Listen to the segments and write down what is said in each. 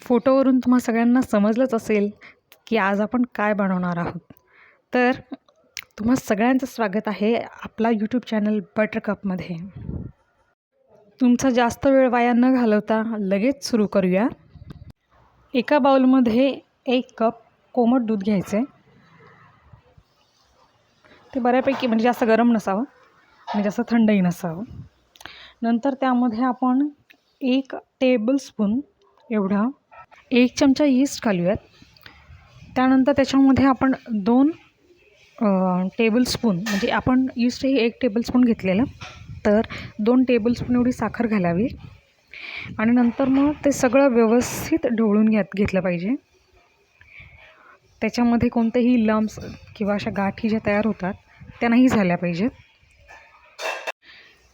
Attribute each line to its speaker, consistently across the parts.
Speaker 1: फोटोवरून तुम्हा सगळ्यांना समजलंच असेल की आज आपण काय बनवणार आहोत. तर तुम्हा सगळ्यांचं स्वागत आहे आपला यूट्यूब चॅनल बटरकपमध्ये. तुमचा जास्त वेळ वाया न घालवता लगेच सुरू करूया. एका बाउलमध्ये 1 कप कोमट दूध घ्यायचं आहे. ते बऱ्यापैकी म्हणजे जास्त गरम नसावं आणि जास्त थंडही नसावं. नंतर त्यामध्ये आपण 1 टेबलस्पून एवढा 1 चमचा यीस्ट घालूयात. त्यानंतर त्याच्यामध्ये आपण 2 टेबलस्पून म्हणजे आपण यीस्ट हे 1 टेबलस्पून घेतलेलं, तर 2 टेबलस्पून एवढी साखर घालावी आणि नंतर मग ते सगळं व्यवस्थित ढवळून घेतलं पाहिजे. त्याच्यामध्ये कोणतेही लम्प्स किंवा अशा गाठी ज्या तयार होतात त्या नाही झाल्या पाहिजेत.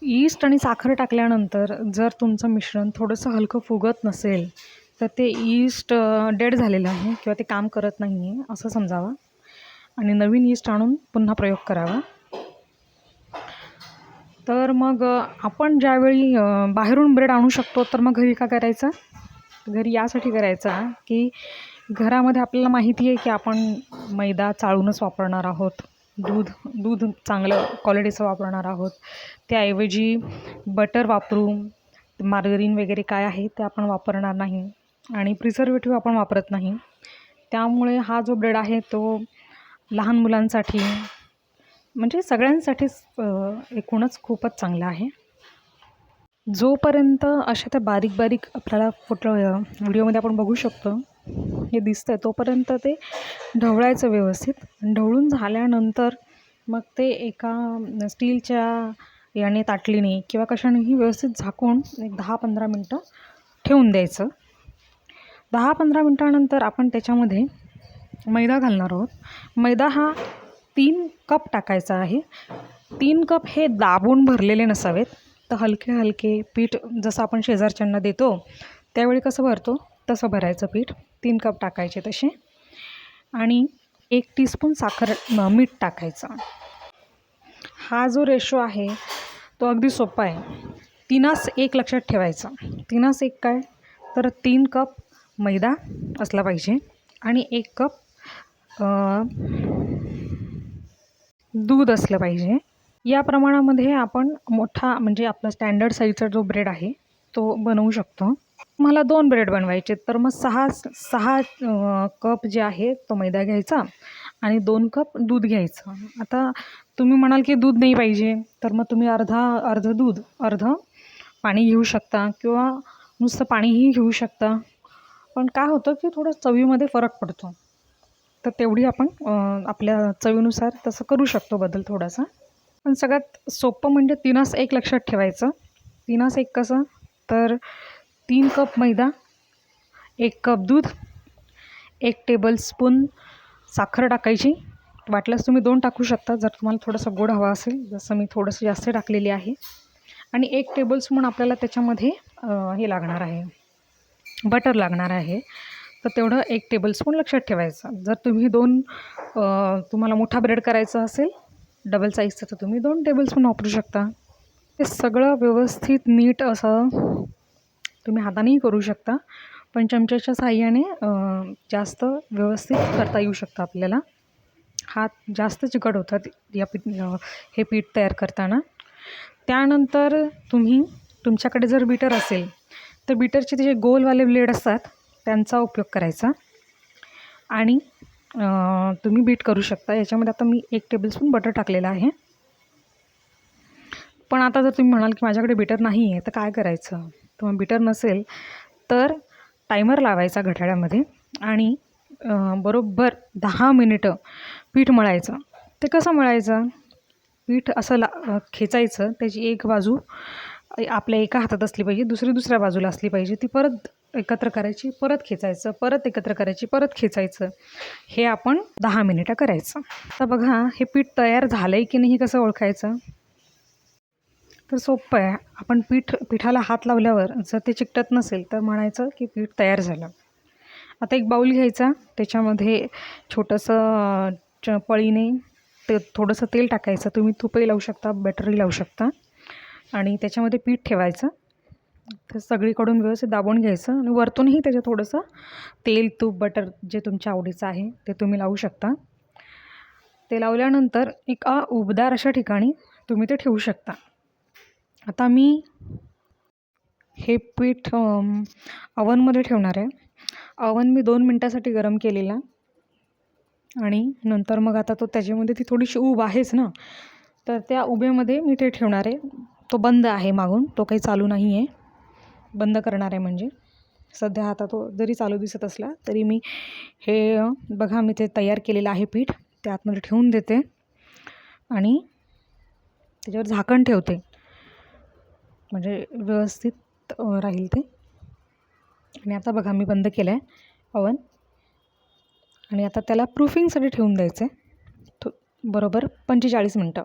Speaker 1: यीस्ट आणि साखर टाकल्यानंतर जर तुमचं मिश्रण थोडंसं हलकं फुगत नसेल तर ते यीस्ट डेड झालेलं आहे किंवा ते काम करत नाही आहे असं समजावं आणि नवीन यीस्ट आणून पुन्हा प्रयोग करावा. तर मग आपण ज्यावेळी बाहेरून ब्रेड आणू शकतो तर मग घरी का करायचा? घरी यासाठी करायचा की घरामध्ये आपल्याला माहिती आहे की आपण मैदा चाळूनच वापरणार आहोत, दूध चांगलं क्वालिटीचं वापरणार आहोत. त्याऐवजी बटर वापरू, मार्गरीन वगैरे काय आहे ते आपण वापरणार नाही आणि प्रिझर्वेटिव्ह आपण वापरत नाही. त्यामुळे हा जो ब्रेड आहे तो लहान मुलांसाठी म्हणजे सगळ्यांसाठीच एकूणच खूपच चांगला आहे. जोपर्यंत अशा त्या बारीक बारीक आपल्याला व्हिडिओमध्ये आपण बघू शकतो हे दिसतं आहे तोपर्यंत ते ढवळायचं व्यवस्थित. ढवळून झाल्यानंतर मग ते एका स्टीलच्या याने ताटलीने किंवा कशानेही व्यवस्थित झाकून एक 10-15 मिनटं ठेवून द्यायचं. 10-15 मिनटानंतर आपण त्याच्यामध्ये मैदा घालणार आहोत. मैदा हा 3 कप टाकायचा आहे. 3 कप हे दाबून भरलेले नसावेत, तर हलके हलके पीठ जसं आपण शेजारच्यांना देतो त्यावेळी कसं भरतो तसं भरायचं पीठ. 3 कप टाकायचे तसे आणि 1 टीस्पून मीठ टाकायचं. हा जो रेशो आहे तो अगदी सोपा आहे. 3:1 लक्षात ठेवायचा. 3:1 काय? तर 3 कप मैदा असला पाहिजे आणि 1 कप दूध असलं पाहिजे. या प्रमाणामध्ये आपण मोठा म्हणजे आपला स्टँडर्ड साईजचा जो ब्रेड आहे तो बनवू शकतो. मला 2 ब्रेड बनवायचे तर मग 6 कप जे आहे तो मैदा घ्यायचा आणि 2 कप दूध घ्यायचं. आता तुम्ही म्हणाल की दूध नाही पाहिजे तर मग तुम्ही अर्धं दूध अर्धं पाणी घेऊ शकता किंवा नुसतं पाणीही घेऊ शकता. पण काय होतं की थोडं चवीमध्ये फरक पडतो, तर तेवढी आपण आपल्या चवीनुसार तसं करू शकतो बदल थोडासा. पण सगळ्यात सोपं म्हणजे 3:1 लक्षात ठेवायचं. 3:1 कसं? तर 3 कप मैदा, 1 कप दूध, 1 टेबलस्पून साखर टाकायची. वाटल्यास तुम्ही 2 टाकू शकता जर तुम्हाला थोडंसं गोड हवा असेल, जसं मी थोडंसं जास्त टाकलेली आहे. आणि 1 टेबलस्पून आपल्याला त्याच्यामध्ये हे लागणार आहे, बटर लागणार आहे. तर तेवढं 1 टेबलस्पून लक्षात ठेवायचं. जर तुम्ही तुम्हाला मोठा ब्रेड करायचा असेल डबल साईजचं तर तुम्ही 2 टेबलस्पून वापरू शकता. ते सगळं व्यवस्थित नीट असं तुम्ही हातानेही करू शकता, पण चमच्याच्या साहाय्याने जास्त व्यवस्थित करता येऊ शकतं आपल्याला. हात जास्त चिकट होतात हे पीठ तयार करताना. त्यानंतर तुमच्याकडे जर बीटर असेल तर बीटरचे ते जे गोलवाले ब्लेड असतात त्यांचा उपयोग करायचा आणि तुम्ही बीट करू शकता. याच्यामध्ये आता मी 1 टेबलस्पून बटर टाकलेलं आहे. पण आता जर तुम्ही म्हणाल की माझ्याकडे बीटर नाही आहे तर काय करायचं? तर मग बीटर नसेल तर टायमर लावायचा घड्याळामध्ये आणि बरोबर 10 मिनिटं पीठ मळायचं. ते कसं मळायचं? पीठ असं खेचायचं, त्याची एक बाजू आपल्या एका हातात असली पाहिजे, दुसऱ्या बाजूला असली पाहिजे. ती परत एकत्र करायची, परत खेचायचं, परत एकत्र करायची, परत खेचायचं. हे आपण 10 मिनिटं करायचं. तर बघा हे पीठ तयार झालं आहे की नाही कसं ओळखायचं? तर सोपं आहे. आपण पिठाला हात लावल्यावर जर ते चिकटत नसेल तर म्हणायचं की पीठ तयार झालं. आता एक बाऊल घ्यायचा, त्याच्यामध्ये छोटंसं पळीने थोडंसं तेल टाकायचं. तुम्ही तूपही लावू शकता, बटरही लावू शकता आणि त्याच्यामध्ये पीठ ठेवायचं तर सगळीकडून व्यवस्थित दाबून घ्यायचं आणि वरतूनही त्याच्यात थोडंसं तेल, तूप, बटर जे तुमच्या आवडीचं आहे ते तुम्ही लावू शकता. ते लावल्यानंतर एका उबदार अशा ठिकाणी तुम्ही ते ठेवू शकता. आता मी हे पीठ अवनमध्ये ठेवणार आहे. अवन मी 2 मिनटासाठी गरम केलेला आणि नंतर मग आता तो त्याच्यामध्ये ती थोडीशी ऊब आहेच ना, तर त्या उभेमध्ये मी ते ठेवणार आहे. तो बंद आहे मागून, तो काही चालू नाही आहे. बंद करणार आहे म्हणजे सध्या आता तो जरी चालू दिसत असला तरी मी हे बघा मी ते तयार केलेलं आहे पीठ ते आतमध्ये ठेवून देते आणि त्याच्यावर झाकण ठेवते म्हणजे व्यवस्थित राहील ते. आणि आता बघा मी बंद केलं आहे अवन आणि आता त्याला प्रूफिंगसाठी ठेवून द्यायचं आहे बरोबर 45 मिनटं.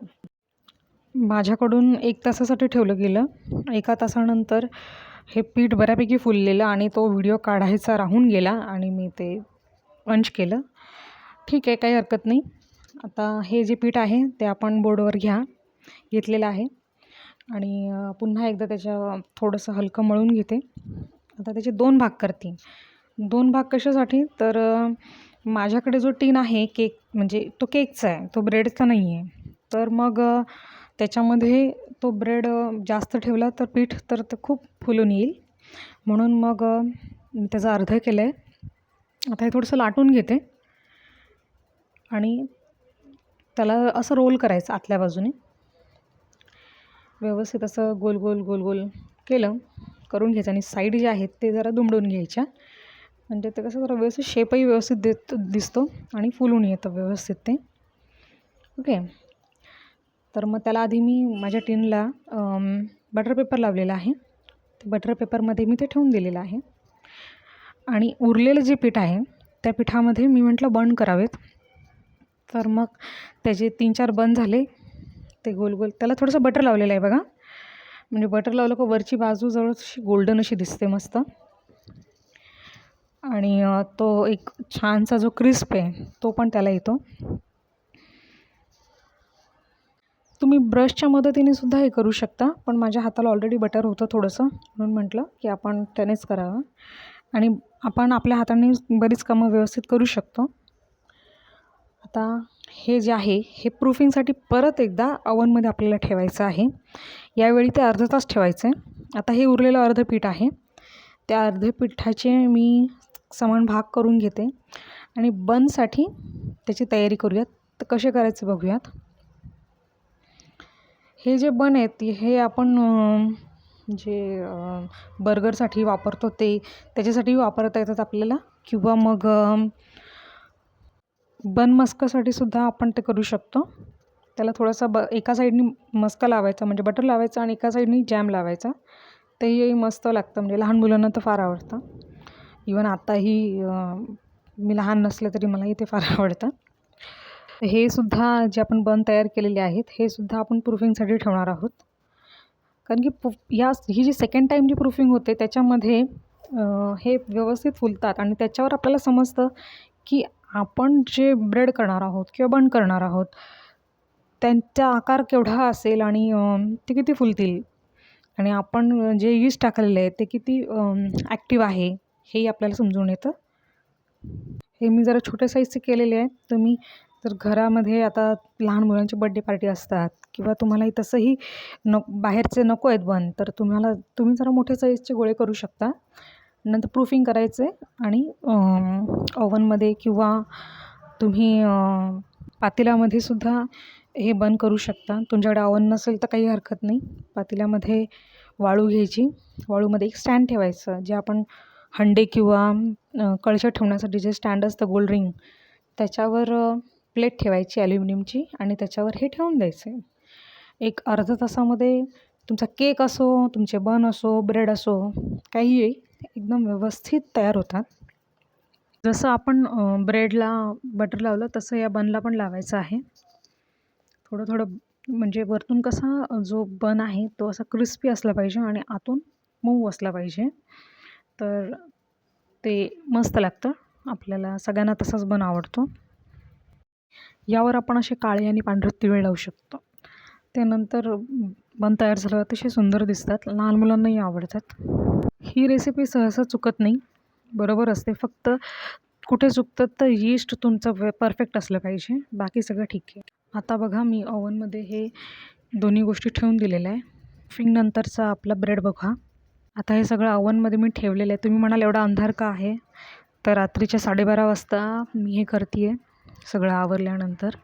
Speaker 1: माझ्याकडून 1 तासासाठी ठेवलं गेलं. 1 तासानंतर हे पीठ बऱ्यापैकी फुललेलं आणि तो व्हिडिओ काढायचा राहून गेला आणि मी ते अंश केलं. ठीक आहे, काही हरकत नाही. आता हे जे पीठ आहे ते आपण बोर्डवर घेतलेलं आहे आणि पुन्हा एकदा त्याच्या थोडंसं हलकं मळून घेते. आता त्याचे 2 भाग करते. 2 भाग कशासाठी, तर माझ्याकडे जो टीन आहे केक म्हणजे तो केकचा आहे, तो ब्रेडचा नाही आहे. तर मग त्याच्यामध्ये तो ब्रेड जास्त ठेवला तर पीठ तर ते खूप फुलून येईल, म्हणून मग मी त्याचं अर्धं केलं आहे. आता हे थोडंसं लाटून घेते आणि त्याला असं रोल करायचं आतल्या बाजूने व्यवस्थित असं गोल गोल गोल गोल करून घ्यायचं आणि साईड जे आहेत ते जरा दुमडून घ्यायच्या, म्हणजे ते कसं जरा व्यवस्थित शेपही व्यवस्थित दिसतो आणि फुलून येतं व्यवस्थित ते. ओके, तर मग त्याला आधी मी माझ्या टिनला बटर पेपर लावलेला आहे. ते बटर पेपरमध्ये मी ते ठेवून दिलेलं आहे आणि उरलेलं जे पीठ आहे त्या पिठामध्ये मी म्हटलं बन करावेत. तर मग त्याचे 3-4 बन झाले. ते गोल गोल त्याला थोडंसं बटर लावलेलं आहे बघा, म्हणजे बटर लावलं का वरची बाजू जवळ अशी गोल्डन अशी दिसते मस्त आणि तो एक छानसा जो क्रिस्प आहे तो पण त्याला येतो. तुम्ही ब्रशच्या मदतीने सुद्धा हे करू शकता, पण माझ्या हाताला ऑलरेडी बटर होतं थोडंसं, म्हणून म्हटलं की आपण त्यानेच करावं आणि आपण आपल्या हाताने बरीच कामं व्यवस्थित करू शकतो. आता हे जे आहे हे प्रूफिंगसाठी परत एकदा अवनमध्ये आपल्याला ठेवायचं आहे. यावेळी ते अर्धा तास ठेवायचं आहे. आता हे उरलेलं अर्धं पीठ आहे, त्या अर्धे पिठाचे मी समान भाग करून घेते आणि बनसाठी त्याची तयारी करूयात. तर कसे करायचे बघूयात. हे जे बन आहेत हे आपण जे बर्गरसाठी वापरतो त्याच्यासाठी वापरता येतात आपल्याला, किंवा मग बन मस्कासाठी सुद्धा आपण ते करू शकतो. त्याला थोडासा एका साईडनी मस्का लावायचा म्हणजे बटर लावायचं आणि एका साईडनी जॅम लावायचा, तेही मस्त लागतं. म्हणजे लहान मुलांना तर फार आवडतं. इवन आत्ताही मी लहान नसले तरी मलाही ते फार आवडतं. हे सुद्धा जे आपण बन तयार केलेले आहेत हे सुद्धा आपण प्रूफिंगसाठी ठेवणार आहोत, कारण की ही जी सेकंड टाईम जी प्रूफिंग होते त्याच्यामध्ये हे व्यवस्थित फुलतात आणि त्याच्यावर आपल्याला समजतं की आपण जे ब्रेड करणार आहोत किंवा बन करणार आहोत त्यांचा आकार केवढा असेल आणि ते किती फुलतील आणि आपण जे यीस्ट टाकलेले आहे ते किती ॲक्टिव्ह आहे हेही आपल्याला समजून येतं. हे मी जरा छोट्या साईजचे केलेले आहेत. तुम्ही जर घरामध्ये आता लहान मुलांची बड्डे पार्टी असतात किंवा तुम्हालाही तसंही बाहेरचे नको आहेत बन, तर तुम्ही जरा मोठ्या साईजचे गोळे करू शकता. नंतर प्रूफिंग करायचे आणि ओव्हनमध्ये किंवा तुम्ही पातेल्यामध्ये सुद्धा हे बन करू शकता. तुमच्याकडे ओव्हन नसेल तर काही हरकत नाही. पातेल्यामध्ये वाळू घ्यायची, वाळूमध्ये एक स्टँड ठेवायचं, जे आपण हंडे किंवा कळशा ठेवण्यासाठी जे स्टँड असतं गोल रिंग, त्याच्यावर प्लेट ठेवायची ॲल्युमिनियमची आणि त्याच्यावर हे ठेवून द्यायचे. एक अर्धा तासामध्ये तुमचा केक असो, तुमचे बन असो, ब्रेड असो, काहीही एकदम व्यवस्थित तयार होतात. जसं आपण ब्रेडला बटर लावलं तसं या बनला पण लावायचं आहे. थोडं थोडं म्हणजे वरतून कसा जो बन आहे तो असा क्रिस्पी असला पाहिजे आणि आतून मऊ असला पाहिजे, तर ते मस्त लागतं. आपल्याला सगळ्यांना तसाच बन आवडतो. यावर आपण असे काळे आणि पांढरे तिळ लावू शकतो. त्यानंतर बन तयार झालं अतिशय सुंदर दिसतात, लहान मुलांनाही आवडतात. ही रेसिपी सहसा चुकत नाही, बरोबर असते. फक्त कुठे चुकतं तर यीस्ट तुमचं परफेक्ट असलं पाहिजे, बाकी सगळं ठीक आहे. आता बघा मी ओव्हनमध्ये हे दोन्ही गोष्टी ठेवून दिलेल्या आहे. फिंग नंतरचा आपला ब्रेड बघा. आता हे सगळं ओव्हनमध्ये मी ठेवलेलं आहे. तुम्ही म्हणाल एवढा अंधार का आहे, तर रात्रीच्या 12:30 वाजता मी हे करते आहे सगळं आवरल्यानंतर.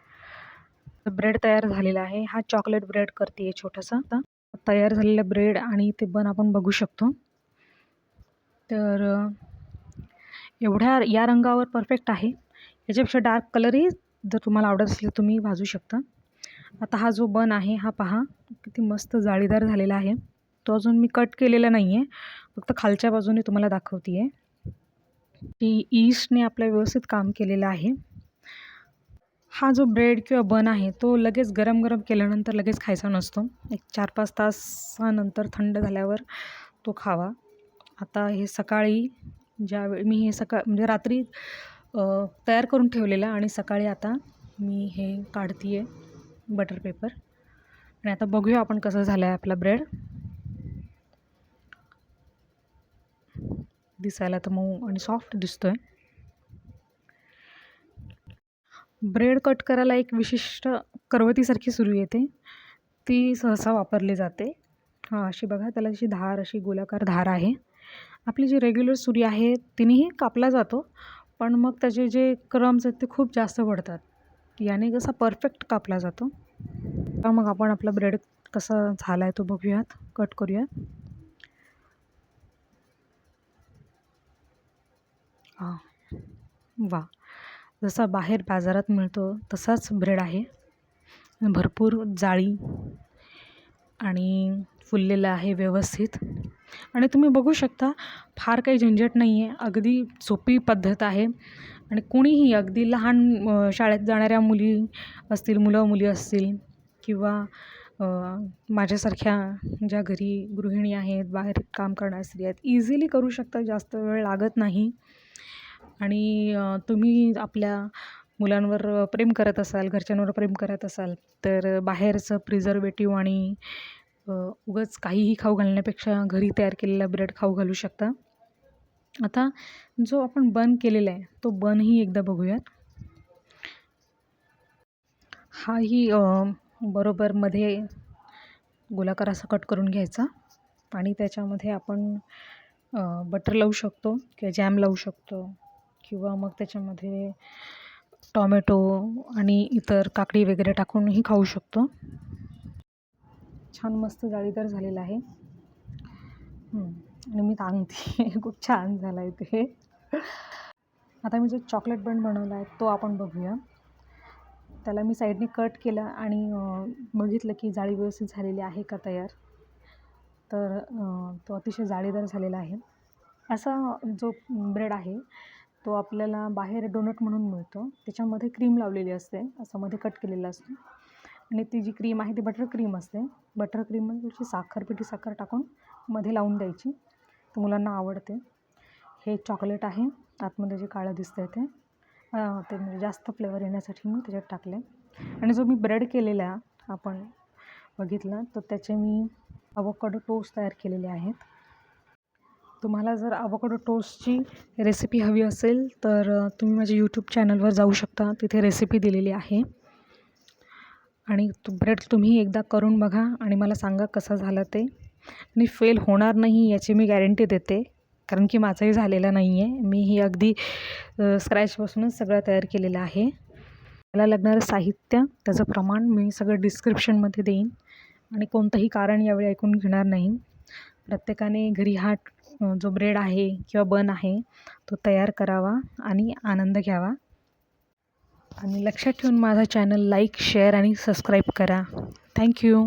Speaker 1: ब्रेड तयार झालेला आहे. हा चॉकलेट ब्रेड करते आहे छोटासा. आता तयार झालेला ब्रेड आणि ते बन आपण बघू शकतो. तर एवढ्या या रंगावर परफेक्ट आहे. याच्यापेक्षा डार्क कलरही जर तुम्हाला आवडत असेल तर तुम्ही भाजू शकता. आता हा जो बन आहे हा पहा किती मस्त जाळीदार झालेला आहे. तो अजून मी कट केलेला नाही आहे, फक्त खालच्या बाजूने तुम्हाला दाखवते आहे. ती यीस्टने आपलं व्यवस्थित काम केलेलं आहे. हा जो ब्रेड किंवा बन आहे तो लगेच गरम केल्यानंतर लगेच खायचा नसतो. एक 4-5 तासानंतर थंड झाल्यावर तो खावा. आता हे सकाळी ज्यावेळी मी हे म्हणजे रात्री तयार करून ठेवलेलं आणि सकाळी आता मी हे काढते आहे बटर पेपर. आणि आता बघूया आपण कसं झालं आहे आपला ब्रेड. दिसायला तर मऊ आणि सॉफ्ट दिसतो आहे. ब्रेड कट करायला एक विशिष्ट करवतीसारखी सुरी येते, ती सहसा वापरली जाते. हां, अशी बघा त्याला अशी धार, अशी गोलाकार धार आहे. आपली जी रेग्युलर सुरी आहे तिनेही कापला जातो, पण मग त्याचे जे क्रम्स आहेत ते खूप जास्त पडतात. याने कसा परफेक्ट कापला जातो. तर मग आपण आपला ब्रेड कसा झाला आहे तो बघूयात, कट करूयात. हां, वा, जसा बाहेर बाजारात मिळतो तसाच ब्रेड आहे. भरपूर जाळी आणि फुललेलं आहे व्यवस्थित. आणि तुम्ही बघू शकता फार काही झंझट नाही आहे, अगदी सोपी पद्धत आहे. आणि कुणीही अगदी लहान शाळेत जाणाऱ्या मुली असतील, मुलं मुली असतील किंवा माझ्यासारख्या ज्या घरी गृहिणी आहेत, बाहेर काम करणाऱ्या स्त्रिया आहेत, इझिली करू शकता, जास्त वेळ लागत नाही. आणि तुम्ही आपल्या मुलांवर प्रेम करत असाल, घरच्यांवर प्रेम करत असाल तर बाहेरचं प्रिझर्वेटिव्ह आणि उगाच काहीही खाऊ घालण्यापेक्षा घरी तयार केलेला ब्रेड खाऊ घालू शकता. आता जो आपण बन केलेला आहे तो बनही एकदा बघूयात. हाही बरोबर मध्ये गोलाकार असा कट करून घ्यायचा आणि त्याच्यामध्ये आपण बटर लावू शकतो किंवा जॅम लावू शकतो किंवा मग त्याच्यामध्ये टॉमॅटो आणि इतर काकडी वगैरे टाकूनही खाऊ शकतो. छान मस्त जाळीदार झालेला आहे. आणि मी सांगते खूप छान झाला आहे ते. आता मी जो चॉकलेट बन बनवला आहे तो आपण बघूया. त्याला मी साईडने कट केला आणि बघितलं की जाळी व्यवस्थित झालेली आहे का तयार. तर तो अतिशय जाळीदार झालेला आहे. असा जो ब्रेड आहे तो आपल्याला बाहेर डोनट म्हणून मिळतो, त्याच्यामध्ये क्रीम लावलेली असते, असं मध्ये कट केलेलं असतं आणि ती जी क्रीम आहे ती बटर क्रीम असते. बटर क्रीममध्ये थोडीशी पिठी साखर टाकून मध्ये लावून द्यायची, तर मुलांना आवडते. हे चॉकलेट आहे, आतमध्ये जे काळं दिसतं आहे ते म्हणजे जास्त फ्लेवर येण्यासाठी मी त्याच्यात टाकले. आणि जो मी ब्रेड केलेला आपण बघितला तर त्याचे मी अवोकाडो टोस्ट तयार केलेले आहेत. तुम्हाला जर अवोकाडो टोस्टची रेसिपी हवी असेल तर तुम्ही माझ्या यूट्यूब चॅनलवर जाऊ शकता, तिथे रेसिपी दिलेली आहे. आणि तो ब्रेड तुम्ही एकदा करून बघा आणि मला सांगा कसं झालं ते. आणि फेल होणार नाही याची मी गॅरंटी देते, कारण की माझंही झालेलं नाही आहे. मीही अगदी स्क्रॅचपासूनच सगळं तयार केलेलं आहे. मला लागणारं साहित्य, त्याचं प्रमाण मी सगळं डिस्क्रिप्शनमध्ये देईन आणि कोणतंही कारण यावेळी ऐकून घेणार नाही. प्रत्येकाने घरी हा जो ब्रेड आहे किंवा बन आहे तो तयार करावा आणि आनंद घ्यावा. आणि लक्षात ठेवून माझा चॅनल लाईक, शेअर आणि सबस्क्राईब करा. थँक्यू.